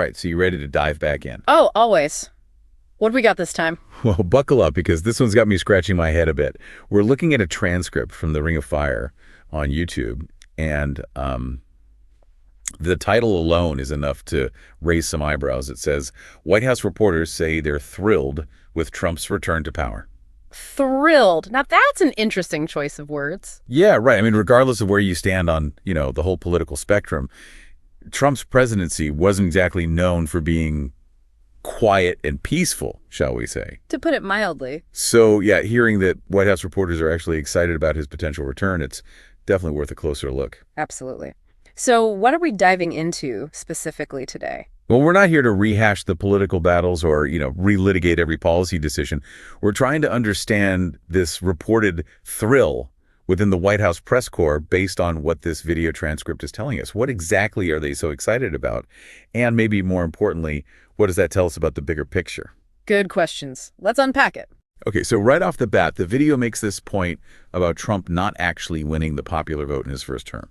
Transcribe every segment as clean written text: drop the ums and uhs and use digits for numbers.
right, so you ready to dive back in? Oh, always. What do we got this time? Well, buckle up because this one's got me scratching my head a bit. We're looking at a transcript from the Ring of Fire on YouTube, and the title alone is enough to raise some eyebrows. It says, White House reporters say they're thrilled with Trump's return to power. Thrilled. Now that's an interesting choice of words. Yeah, right. I mean, regardless of where you stand on, the whole political spectrum, Trump's presidency wasn't exactly known for being quiet and peaceful, shall we say. To put it mildly. So, yeah, hearing that White House reporters are actually excited about his potential return, it's definitely worth a closer look. Absolutely. So what are we diving into specifically today? Well, we're not here to rehash the political battles or, relitigate every policy decision. We're trying to understand this reported thrill within the White House press corps based on what this video transcript is telling us. What exactly are they so excited about? And maybe more importantly, what does that tell us about the bigger picture? Good questions. Let's unpack it. Okay, so right off the bat, the video makes this point about Trump not actually winning the popular vote in his first term.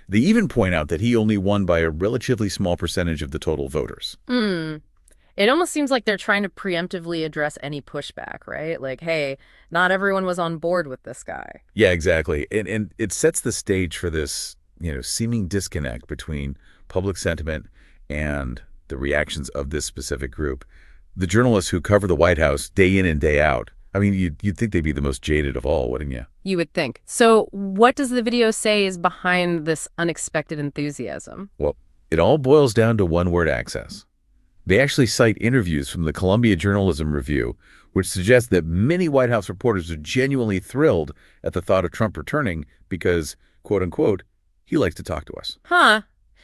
They even point out that he only won by a relatively small percentage of the total voters. It almost seems like they're trying to preemptively address any pushback, right? Like, hey, not everyone was on board with this guy. Yeah, exactly. And it sets the stage for this, seeming disconnect between public sentiment and the reactions of this specific group. The journalists who cover the White House day in and day out, I mean, you'd think they'd be the most jaded of all, wouldn't you? You would think. So what does the video say is behind this unexpected enthusiasm? Well, it all boils down to one word: access. They actually cite interviews from the Columbia Journalism Review, which suggests that many White House reporters are genuinely thrilled at the thought of Trump returning because, quote unquote, he likes to talk to us. Huh.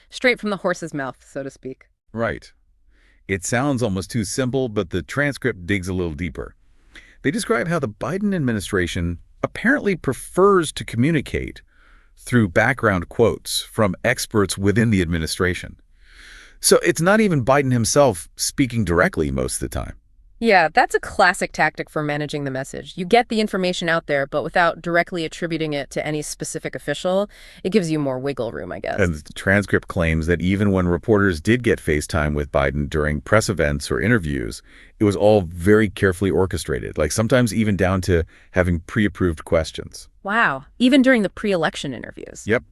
Straight from the horse's mouth, so to speak. Right. It sounds almost too simple, but the transcript digs a little deeper. They describe how the Biden administration apparently prefers to communicate through background quotes from experts within the administration. So it's not even Biden himself speaking directly most of the time. Yeah, that's a classic tactic for managing the message. You get the information out there, but without directly attributing it to any specific official, it gives you more wiggle room, I guess. And the transcript claims that even when reporters did get FaceTime with Biden during press events or interviews, it was all very carefully orchestrated, like sometimes even down to having pre-approved questions. Wow. Even during the pre-election interviews. Yep.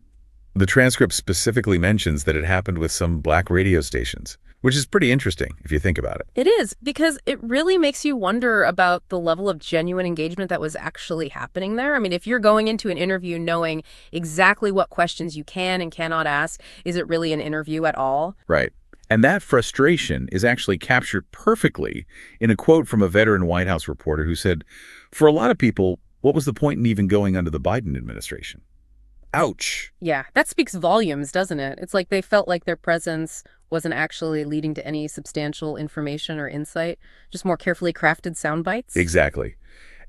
The transcript specifically mentions that it happened with some black radio stations, which is pretty interesting if you think about it. It is, because it really makes you wonder about the level of genuine engagement that was actually happening there. I mean, if you're going into an interview knowing exactly what questions you can and cannot ask, is it really an interview at all? Right. And that frustration is actually captured perfectly in a quote from a veteran White House reporter who said, for a lot of people, what was the point in even going under the Biden administration? Ouch. Yeah, that speaks volumes, doesn't it? It's like they felt like their presence wasn't actually leading to any substantial information or insight, just more carefully crafted sound bites. Exactly.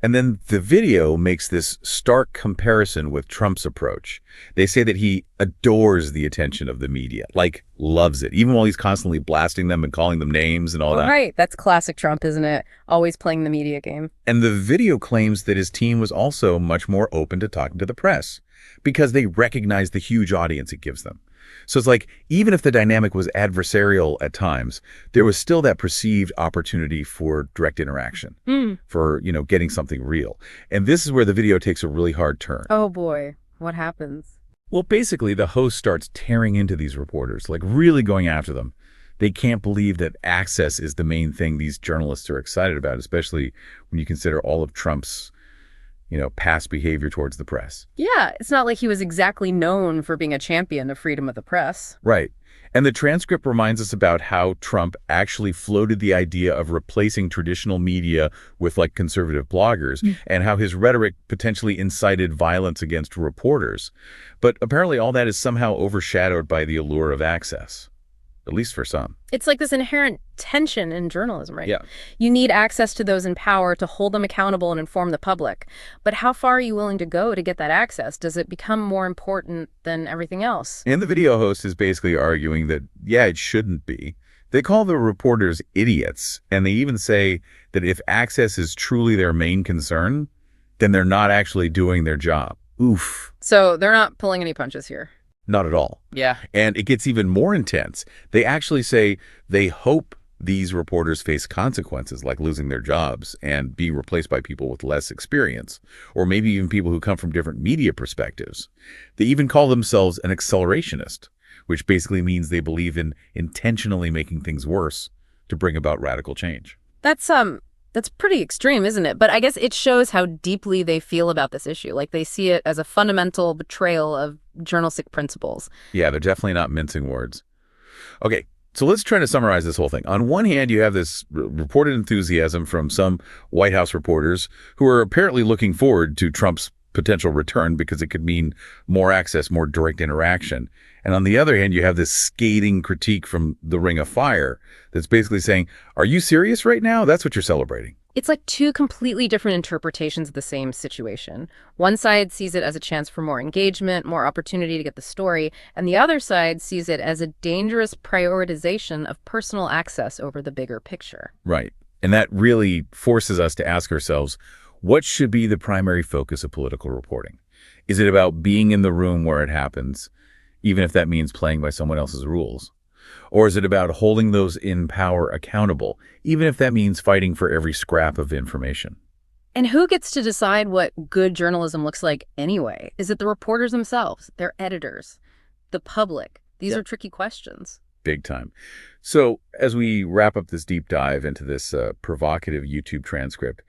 And then the video makes this stark comparison with Trump's approach. They say that he adores the attention of the media, like loves it, even while he's constantly blasting them and calling them names and all that. Right. That's classic Trump, isn't it? Always playing the media game. And the video claims that his team was also much more open to talking to the press because they recognize the huge audience it gives them. So it's like, even if the dynamic was adversarial at times, there was still that perceived opportunity for direct interaction, for, getting something real. And this is where the video takes a really hard turn. Oh boy, what happens? Well, basically, the host starts tearing into these reporters, like really going after them. They can't believe that access is the main thing these journalists are excited about, especially when you consider all of Trump's past behavior towards the press. Yeah, it's not like he was exactly known for being a champion of freedom of the press. Right. And the transcript reminds us about how Trump actually floated the idea of replacing traditional media with conservative bloggers and how his rhetoric potentially incited violence against reporters. But apparently all that is somehow overshadowed by the allure of access. At least for some. It's like this inherent tension in journalism, right? Yeah. You need access to those in power to hold them accountable and inform the public. But how far are you willing to go to get that access? Does it become more important than everything else? And the video host is basically arguing that, yeah, it shouldn't be. They call the reporters idiots, and they even say that if access is truly their main concern, then they're not actually doing their job. Oof. So they're not pulling any punches here. Not at all. Yeah. And it gets even more intense. They actually say they hope these reporters face consequences like losing their jobs and being replaced by people with less experience, or maybe even people who come from different media perspectives. They even call themselves an accelerationist, which basically means they believe in intentionally making things worse to bring about radical change. That's pretty extreme, isn't it? But I guess it shows how deeply they feel about this issue. Like they see it as a fundamental betrayal of journalistic principles. Yeah, they're definitely not mincing words. Okay, so let's try to summarize this whole thing. On one hand, you have this reported enthusiasm from some White House reporters who are apparently looking forward to Trump's potential return because it could mean more access, more direct interaction. And on the other hand, you have this scathing critique from the Ring of Fire that's basically saying, are you serious right now? That's what you're celebrating. It's like two completely different interpretations of the same situation. One side sees it as a chance for more engagement, more opportunity to get the story, and the other side sees it as a dangerous prioritization of personal access over the bigger picture. Right. And that really forces us to ask ourselves, what should be the primary focus of political reporting? Is it about being in the room where it happens, even if that means playing by someone else's rules? Or is it about holding those in power accountable, even if that means fighting for every scrap of information? And who gets to decide what good journalism looks like anyway? Is it the reporters themselves, their editors, the public? These are tricky questions. Big time. So as we wrap up this deep dive into this provocative YouTube transcript,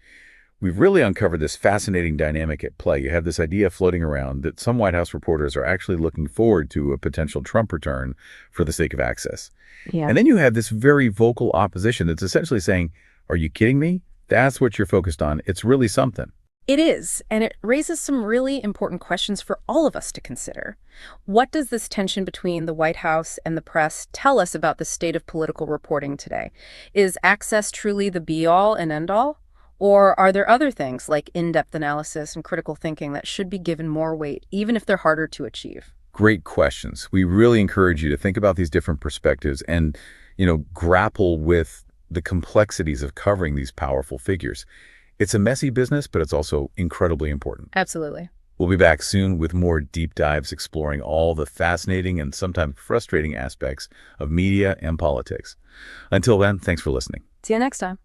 we've really uncovered this fascinating dynamic at play. You have this idea floating around that some White House reporters are actually looking forward to a potential Trump return for the sake of access. Yeah. And then you have this very vocal opposition that's essentially saying, are you kidding me? That's what you're focused on. It's really something. It is, and it raises some really important questions for all of us to consider. What does this tension between the White House and the press tell us about the state of political reporting today? Is access truly the be-all and end-all? Or are there other things like in-depth analysis and critical thinking that should be given more weight, even if they're harder to achieve? Great questions. We really encourage you to think about these different perspectives and, grapple with the complexities of covering these powerful figures. It's a messy business, but it's also incredibly important. Absolutely. We'll be back soon with more deep dives exploring all the fascinating and sometimes frustrating aspects of media and politics. Until then, thanks for listening. See you next time.